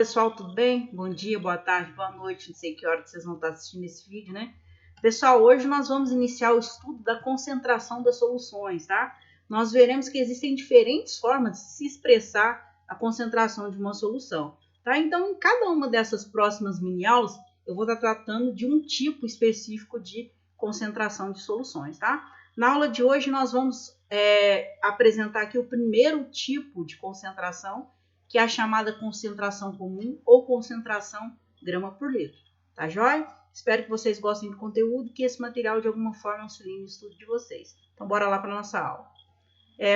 Pessoal, tudo bem? Bom dia, boa tarde, boa noite, não sei que hora que vocês vão estar assistindo esse vídeo, né? Pessoal, hoje nós vamos iniciar o estudo da concentração das soluções, tá? Nós veremos que existem diferentes formas de se expressar a concentração de uma solução, tá? Então, em cada uma dessas próximas mini-aulas, eu vou estar tratando de um tipo específico de concentração de soluções, tá? Na aula de hoje, nós vamos apresentar aqui o primeiro tipo de concentração, que é a chamada concentração comum ou concentração grama por litro. Tá joia? Espero que vocês gostem do conteúdo, que esse material de alguma forma auxilie no estudo de vocês. Então, bora lá para a nossa aula.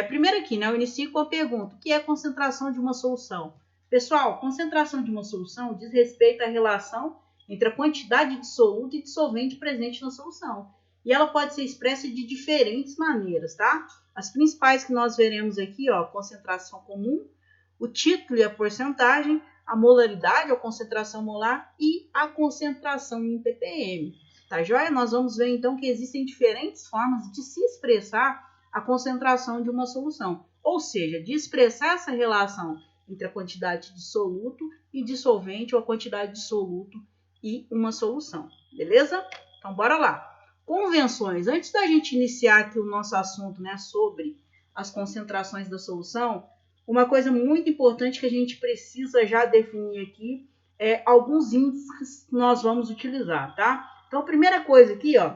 Primeiro aqui, né, eu inicio com a pergunta: o que é a concentração de uma solução? Pessoal, concentração de uma solução diz respeito à relação entre a quantidade de soluto e dissolvente presente na solução. E ela pode ser expressa de diferentes maneiras, tá? As principais que nós veremos aqui, ó, concentração comum, o título e a porcentagem, a molaridade, a concentração molar e a concentração em ppm. Tá joia? Nós vamos ver então que existem diferentes formas de se expressar a concentração de uma solução, ou seja, de expressar essa relação entre a quantidade de soluto e dissolvente ou a quantidade de soluto e uma solução, beleza? Então, bora lá. Convenções. Antes da gente iniciar aqui o nosso assunto, né, sobre as concentrações da solução, uma coisa muito importante que a gente precisa já definir aqui é alguns índices que nós vamos utilizar, tá? Então, a primeira coisa aqui, ó,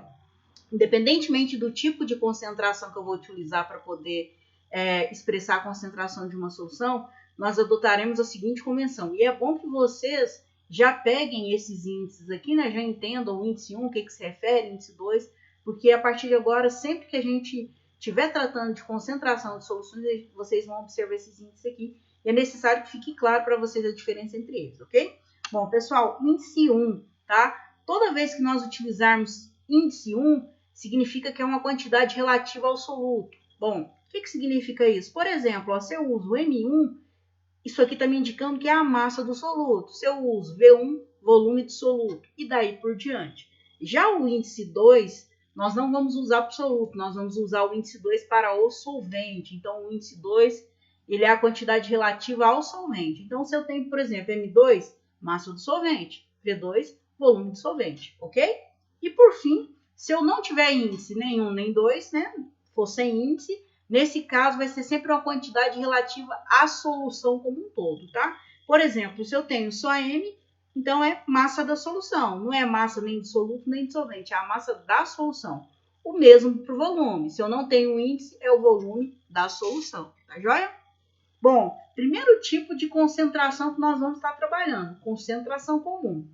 independentemente do tipo de concentração que eu vou utilizar para poder expressar a concentração de uma solução, nós adotaremos a seguinte convenção. E é bom que vocês já peguem esses índices aqui, né? Já entendam o índice 1, o que se refere, índice 2, porque a partir de agora, sempre que a gente estiver tratando de concentração de soluções, vocês vão observar esses índices aqui. E é necessário que fique claro para vocês a diferença entre eles, ok? Bom, pessoal, índice 1, tá? Toda vez que nós utilizarmos índice 1, significa que é uma quantidade relativa ao soluto. Bom, o que significa isso? Por exemplo, ó, se eu uso M1, isso aqui está me indicando que é a massa do soluto. Se eu uso V1, volume de soluto, e daí por diante. Já o índice 2, nós não vamos usar para o soluto, nós vamos usar o índice 2 para o solvente. Então, o índice 2, ele é a quantidade relativa ao solvente. Então, se eu tenho, por exemplo, M2, massa do solvente, V2, volume de solvente, ok? E por fim, se eu não tiver índice nenhum nem 2, né, for sem índice, nesse caso vai ser sempre uma quantidade relativa à solução como um todo, tá? Por exemplo, se eu tenho só M, então é massa da solução, não é massa nem de soluto nem de solvente, é a massa da solução. O mesmo para o volume, se eu não tenho índice, é o volume da solução, tá joia? Bom, primeiro tipo de concentração que nós vamos estar trabalhando, concentração comum.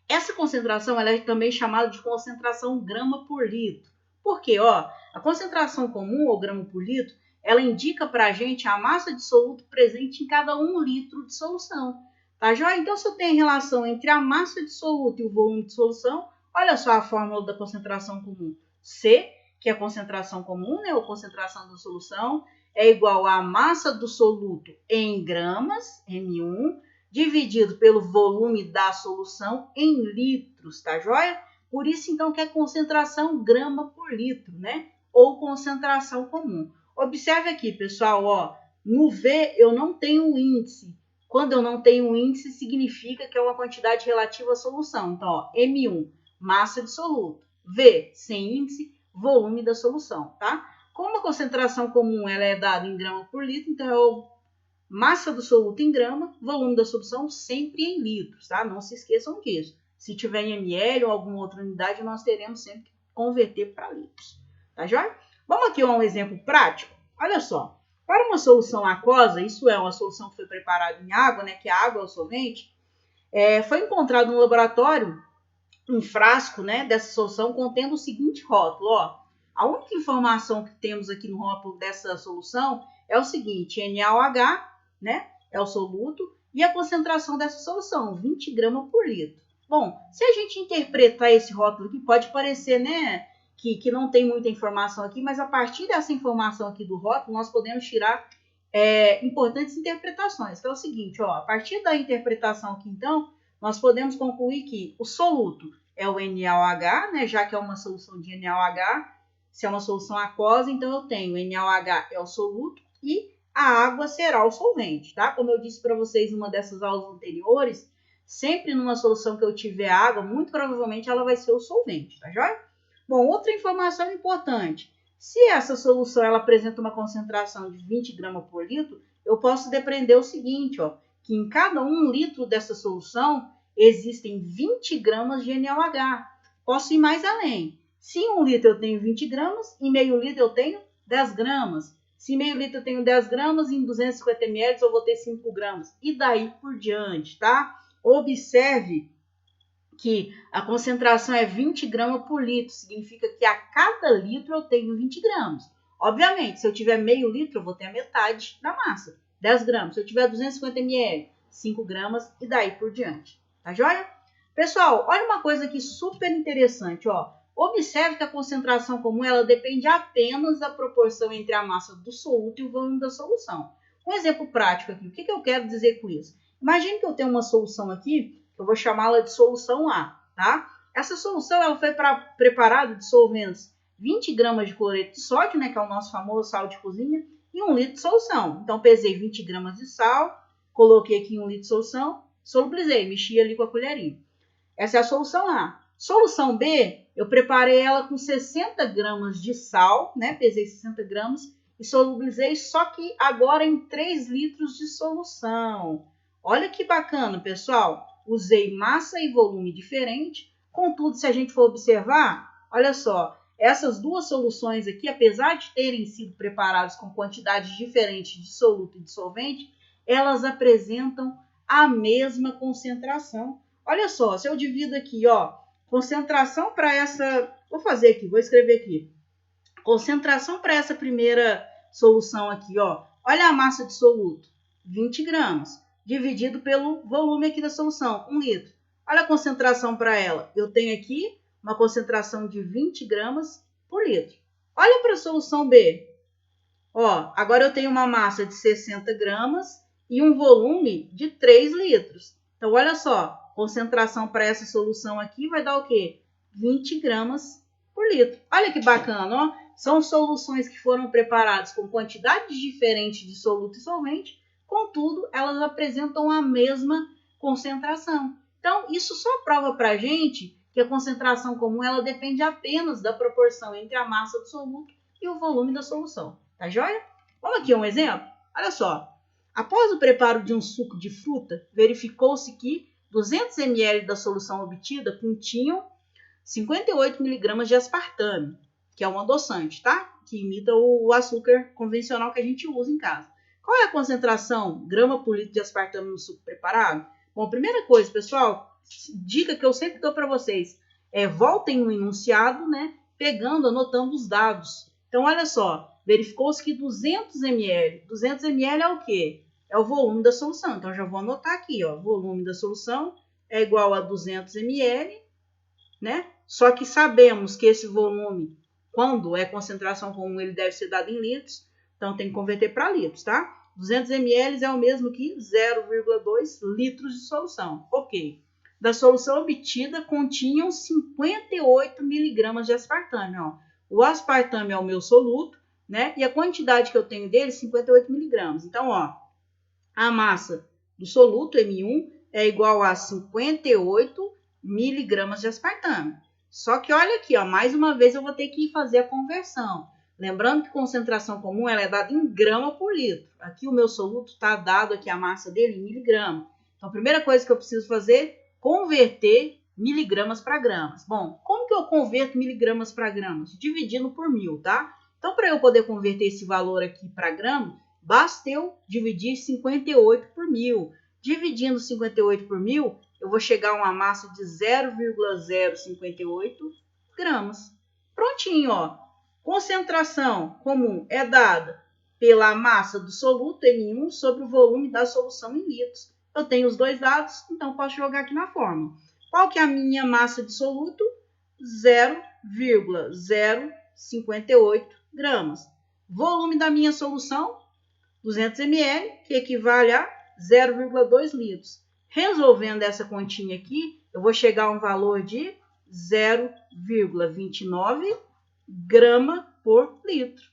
Essa concentração ela é também chamada de concentração grama por litro. Por quê? Ó, a concentração comum, ou grama por litro, ela indica para a gente a massa de soluto presente em cada 1 litro de solução. Tá joia? Então, se eu tenho relação entre a massa de soluto e o volume de solução, olha só a fórmula da concentração comum. C, que é a concentração comum, né, ou concentração da solução, é igual à massa do soluto em gramas, M1, dividido pelo volume da solução em litros, tá joia? Por isso, então, que é concentração grama por litro, né? Ou concentração comum. Observe aqui, pessoal, ó, no V eu não tenho índice. Quando eu não tenho índice, significa que é uma quantidade relativa à solução. Então, ó, M1, massa de soluto. V, sem índice, volume da solução, tá? Como a concentração comum ela é dada em grama por litro, então eu massa do soluto em grama, volume da solução sempre em litros, tá? Não se esqueçam disso. Se tiver em ml ou alguma outra unidade, nós teremos sempre que converter para litros, tá joia? Vamos aqui a um exemplo prático. Olha só, para uma solução aquosa, isso é uma solução que foi preparada em água, né? Que a água é o solvente, foi encontrado no laboratório um frasco, né? Dessa solução contendo o seguinte rótulo, ó. A única informação que temos aqui no rótulo dessa solução é o seguinte: NaOH, né? É o soluto, e a concentração dessa solução, 20 gramas por litro. Bom, se a gente interpretar esse rótulo aqui, pode parecer, né, que não tem muita informação aqui, mas a partir dessa informação aqui do rótulo, nós podemos tirar importantes interpretações. Que é o seguinte, ó, a partir da interpretação aqui, então, nós podemos concluir que o soluto é o NaOH, né, já que é uma solução de NaOH. Se é uma solução aquosa, então eu tenho NaOH é o soluto e a água será o solvente, tá? Como eu disse para vocês em uma dessas aulas anteriores, sempre numa solução que eu tiver água, muito provavelmente ela vai ser o solvente, tá joia? Bom, outra informação importante. Se essa solução ela apresenta uma concentração de 20 gramas por litro, eu posso depreender o seguinte, ó, que em cada 1 litro dessa solução existem 20 gramas de NaOH. Posso ir mais além. Se em 1 litro eu tenho 20 gramas, em meio litro eu tenho 10 gramas. Se em meio litro eu tenho 10 gramas, em 250 ml eu vou ter 5 gramas. E daí por diante, tá? Observe que a concentração é 20 gramas por litro. Significa que a cada litro eu tenho 20 gramas. Obviamente, se eu tiver meio litro, eu vou ter a metade da massa. 10 gramas. Se eu tiver 250 ml, 5 gramas e daí por diante. Tá joia? Pessoal, olha uma coisa aqui super interessante, ó. Observe que a concentração comum ela depende apenas da proporção entre a massa do soluto e o volume da solução. Um exemplo prático aqui, o que eu quero dizer com isso? Imagine que eu tenho uma solução aqui, eu vou chamá-la de solução A, tá? Essa solução ela foi preparada de solventes 20 gramas de cloreto de sódio, né, que é o nosso famoso sal de cozinha, e 1 litro de solução. Então, pesei 20 gramas de sal, coloquei aqui 1 litro de solução, solubilizei, mexi ali com a colherinha. Essa é a solução A. Solução B, eu preparei ela com 60 gramas de sal, né? Pesei 60 gramas e solubilizei, só que agora em 3 litros de solução. Olha que bacana, pessoal. Usei massa e volume diferente. Contudo, se a gente for observar, olha só, essas duas soluções aqui, apesar de terem sido preparadas com quantidades diferentes de soluto e de solvente, elas apresentam a mesma concentração. Olha só, se eu divido aqui, ó, concentração para essa... Vou fazer aqui, vou escrever aqui. Concentração para essa primeira solução aqui, ó. Olha a massa de soluto, 20 gramas, dividido pelo volume aqui da solução, 1 litro. Olha a concentração para ela. Eu tenho aqui uma concentração de 20 gramas por litro. Olha para a solução B. Ó, agora eu tenho uma massa de 60 gramas e um volume de 3 litros. Então, olha só, concentração para essa solução aqui vai dar o quê? 20 gramas por litro. Olha que bacana, ó. São soluções que foram preparadas com quantidades diferentes de soluto e solvente, contudo, elas apresentam a mesma concentração. Então, isso só prova para a gente que a concentração comum ela depende apenas da proporção entre a massa do soluto e o volume da solução. Tá joia? Vamos aqui um exemplo? Olha só. Após o preparo de um suco de fruta, verificou-se que 200 ml da solução obtida continham 58 mg de aspartame, que é um adoçante, tá? Que imita o açúcar convencional que a gente usa em casa. Qual é a concentração grama por litro de aspartame no suco preparado? Bom, primeira coisa, pessoal, dica que eu sempre dou para vocês, voltem no enunciado, né? Pegando, anotando os dados. Então, olha só, verificou-se que 200 ml é o quê? É o volume da solução. Então, já vou anotar aqui, ó, volume da solução é igual a 200 ml, né? Só que sabemos que esse volume, quando é concentração comum, ele deve ser dado em litros, então tem que converter para litros, tá? 200 ml é o mesmo que 0,2 litros de solução. Ok. Da solução obtida, continham 58 miligramas de aspartame, ó. O aspartame é o meu soluto, né? E a quantidade que eu tenho dele, 58 miligramas. Então, ó, a massa do soluto, M1, é igual a 58 miligramas de aspartame. Só que olha aqui, ó, mais uma vez eu vou ter que fazer a conversão. Lembrando que concentração comum ela é dada em grama por litro. Aqui o meu soluto está dado aqui a massa dele em miligrama. Então, a primeira coisa que eu preciso fazer, converter miligramas para gramas. Bom, como que eu converto miligramas para gramas? Dividindo por 1000, tá? Então, para eu poder converter esse valor aqui para grama, basta eu dividir 58 por 1000. Dividindo 58 por 1000, eu vou chegar a uma massa de 0,058 gramas. Prontinho, ó. Concentração comum é dada pela massa do soluto, M1, sobre o volume da solução em litros. Eu tenho os dois dados, então posso jogar aqui na fórmula. Qual que é a minha massa de soluto? 0,058 gramas. Volume da minha solução? 200 ml, que equivale a 0,2 litros. Resolvendo essa continha aqui, eu vou chegar a um valor de 0,29 grama por litro.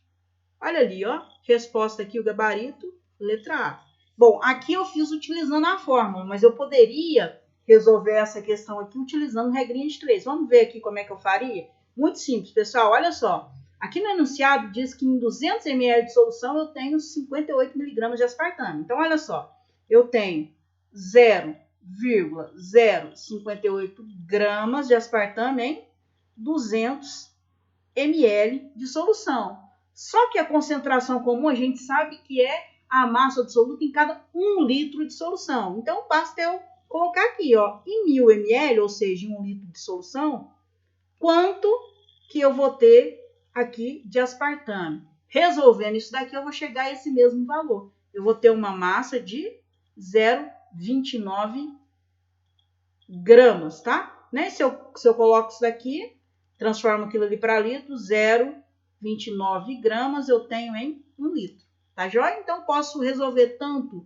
Olha ali, ó. resposta aqui, o gabarito, letra A. Bom, aqui eu fiz utilizando a fórmula, mas eu poderia resolver essa questão aqui utilizando regrinha de 3. Vamos ver aqui como é que eu faria? Muito simples, pessoal, olha só. Aqui no enunciado diz que em 200 ml de solução eu tenho 58 mg de aspartame. Então, olha só, eu tenho 0,058 gramas de aspartame em 200 ml de solução. Só que a concentração comum a gente sabe que é a massa absoluta em cada 1 litro de solução. Então, basta eu colocar aqui, ó, em 1000 ml, ou seja, em 1 litro de solução, quanto que eu vou ter aqui de aspartame. Resolvendo isso daqui, eu vou chegar a esse mesmo valor. Eu vou ter uma massa de 0,29 gramas, tá? Né? Se eu coloco isso daqui, transformo aquilo ali para litro, 0,29 gramas eu tenho em 1 litro. Tá joia? Então, posso resolver tanto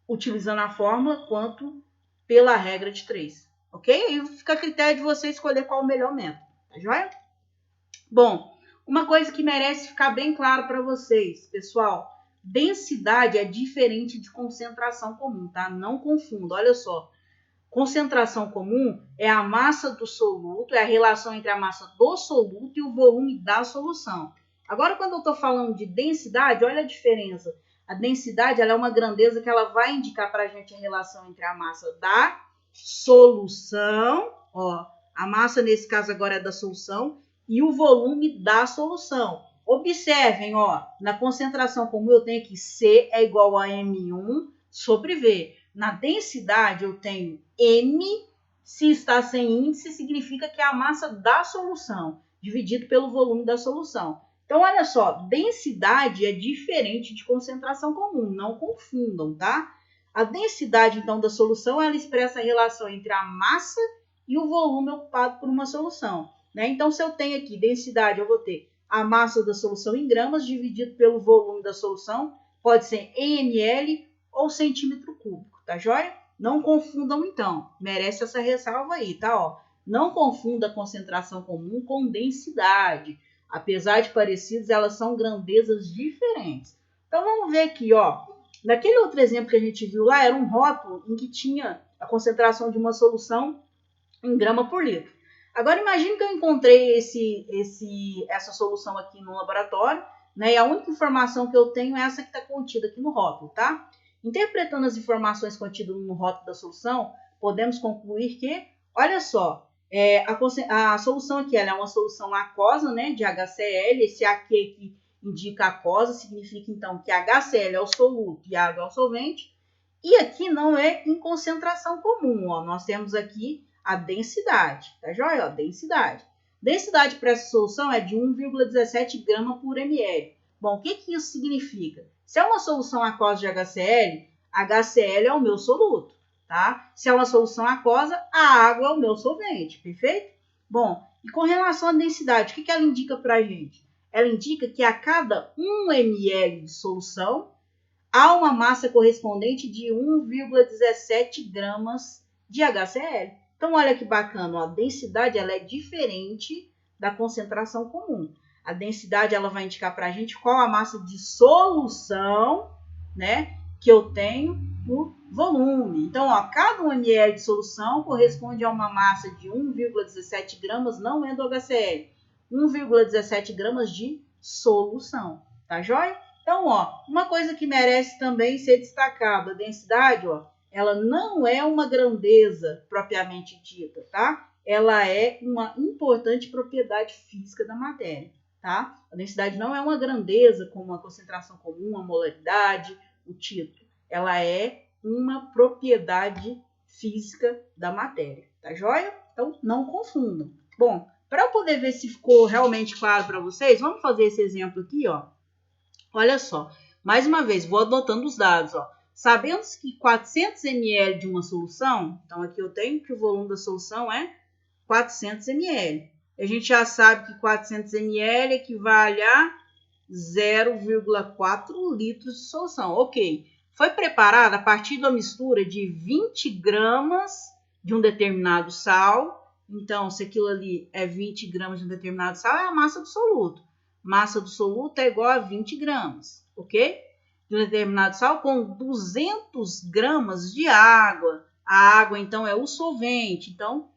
utilizando a fórmula quanto pela regra de 3. Ok? Aí fica a critério de você escolher qual o melhor método. Tá joia? Bom, uma coisa que merece ficar bem claro para vocês, pessoal. Densidade é diferente de concentração comum, tá? Não confunda. Olha só. Concentração comum é a massa do soluto, é a relação entre a massa do soluto e o volume da solução. Agora, quando eu estou falando de densidade, olha a diferença. A densidade ela é uma grandeza que ela vai indicar para a gente a relação entre a massa da solução, ó, a massa nesse caso agora é da solução, e o volume da solução. Observem, ó, na concentração comum eu tenho aqui C é igual a M1 sobre V. Na densidade eu tenho M, se está sem índice, significa que é a massa da solução, dividido pelo volume da solução. Então, olha só, densidade é diferente de concentração comum, não confundam, tá? A densidade, então, da solução, ela expressa a relação entre a massa e o volume ocupado por uma solução, né? Então, se eu tenho aqui densidade, eu vou ter a massa da solução em gramas dividido pelo volume da solução, pode ser em ml ou centímetro cúbico, tá joia? Não confundam, então, merece essa ressalva aí, tá? Ó, não confunda a concentração comum com densidade. Apesar de parecidas, elas são grandezas diferentes. Então, vamos ver aqui, ó. Naquele outro exemplo que a gente viu lá, era um rótulo em que tinha a concentração de uma solução em grama por litro. Agora, imagine que eu encontrei essa solução aqui no laboratório, né? E a única informação que eu tenho é essa que está contida aqui no rótulo, tá? Interpretando as informações contidas no rótulo da solução, podemos concluir que, olha só, a solução aqui ela é uma solução aquosa, né, de HCl. Esse aqui que indica aquosa significa, então, que HCl é o soluto e a água é o solvente. E aqui não é em concentração comum, ó. Nós temos aqui a densidade, tá joia? Ó, densidade. Densidade para essa solução é de 1,17 grama por ml. Bom, o que isso significa? Se é uma solução aquosa de HCl, HCl é o meu soluto, tá? Se é uma solução aquosa, a água é o meu solvente, perfeito? Bom, e com relação à densidade, o que ela indica para a gente? Ela indica que a cada 1 ml de solução, há uma massa correspondente de 1,17 gramas de HCl. Então, olha que bacana, a densidade ela é diferente da concentração comum. A densidade ela vai indicar para a gente qual a massa de solução, né, que eu tenho por volume. Então, ó, cada 1 ml de solução corresponde a uma massa de 1,17 gramas, não é do HCl, 1,17 gramas de solução, tá joia? Então, ó, uma coisa que merece também ser destacada, a densidade, ó, ela não é uma grandeza propriamente dita, tá? Ela é uma importante propriedade física da matéria, tá? A densidade não é uma grandeza como a concentração comum, a molaridade, o título. Ela é uma propriedade física da matéria, tá joia? Então, não confundam. Bom, para eu poder ver se ficou realmente claro para vocês, vamos fazer esse exemplo aqui, ó. Olha só, mais uma vez, vou adotando os dados, ó. Sabendo que 400 ml de uma solução, então aqui eu tenho que o volume da solução é 400 ml. A gente já sabe que 400 ml equivale a 0,4 litros de solução. Ok, foi preparada a partir da mistura de 20 gramas de um determinado sal. Então, se aquilo ali é 20 gramas de um determinado sal, é a massa do soluto. massa do soluto é igual a 20 gramas, ok? De um determinado sal com 200 gramas de água. A água, então, é o solvente. Então,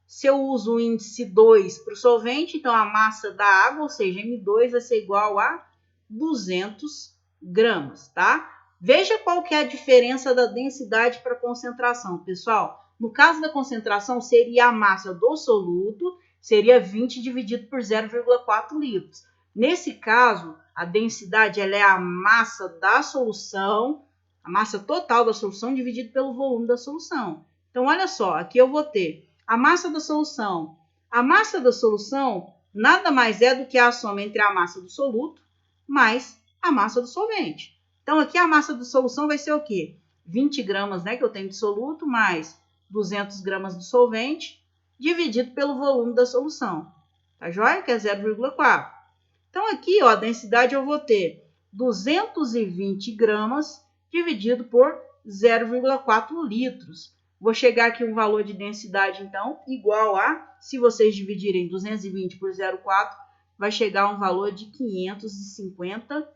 se eu uso o índice 2 para o solvente, então a massa da água, ou seja, M2, vai ser igual a 200 gramas, tá? Veja qual que é a diferença da densidade para concentração, pessoal. No caso da concentração, seria a massa do soluto, seria 20 dividido por 0,4 litros. Nesse caso, a densidade ela é a massa da solução, a massa total da solução dividido pelo volume da solução. Então, olha só, aqui eu vou ter a massa da solução. A massa da solução nada mais é do que a soma entre a massa do soluto mais a massa do solvente. Então, aqui a massa da solução vai ser o quê? 20 gramas, né, que eu tenho de soluto, mais 200 gramas do solvente, dividido pelo volume da solução. Tá joia? Que é 0,4. Então, aqui, ó, a densidade eu vou ter 220 gramas dividido por 0,4 litros. Vou chegar aqui um valor de densidade, então, igual a, se vocês dividirem 220 por 0,4, vai chegar a um valor de 550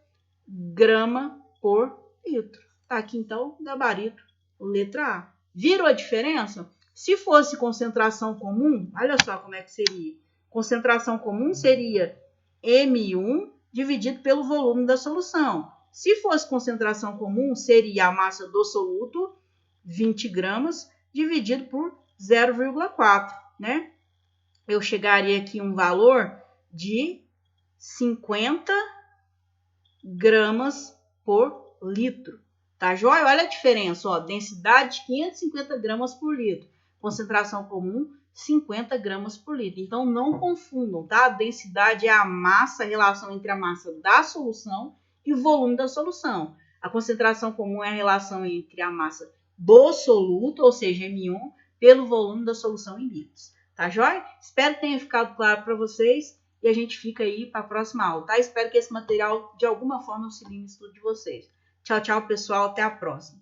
gramas por litro. Tá aqui, então, o gabarito, letra A. Viram a diferença? Se fosse concentração comum, olha só como é que seria. Concentração comum seria M1 dividido pelo volume da solução. Se fosse concentração comum, seria a massa do soluto, 20 gramas, dividido por 0,4, né? Eu chegaria aqui a um valor de 50 gramas por litro. Tá joia? Olha a diferença, ó. Densidade 550 gramas por litro. Concentração comum, 50 gramas por litro. Então, não confundam, tá? A densidade é a massa, a relação entre a massa da solução e o volume da solução. A concentração comum é a relação entre a massa do soluto, ou seja, M1, pelo volume da solução em litros. Tá joia? Espero que tenha ficado claro para vocês e a gente fica aí para a próxima aula, tá? Espero que esse material, de alguma forma, auxilie no estudo de vocês. Tchau, tchau, pessoal. Até a próxima.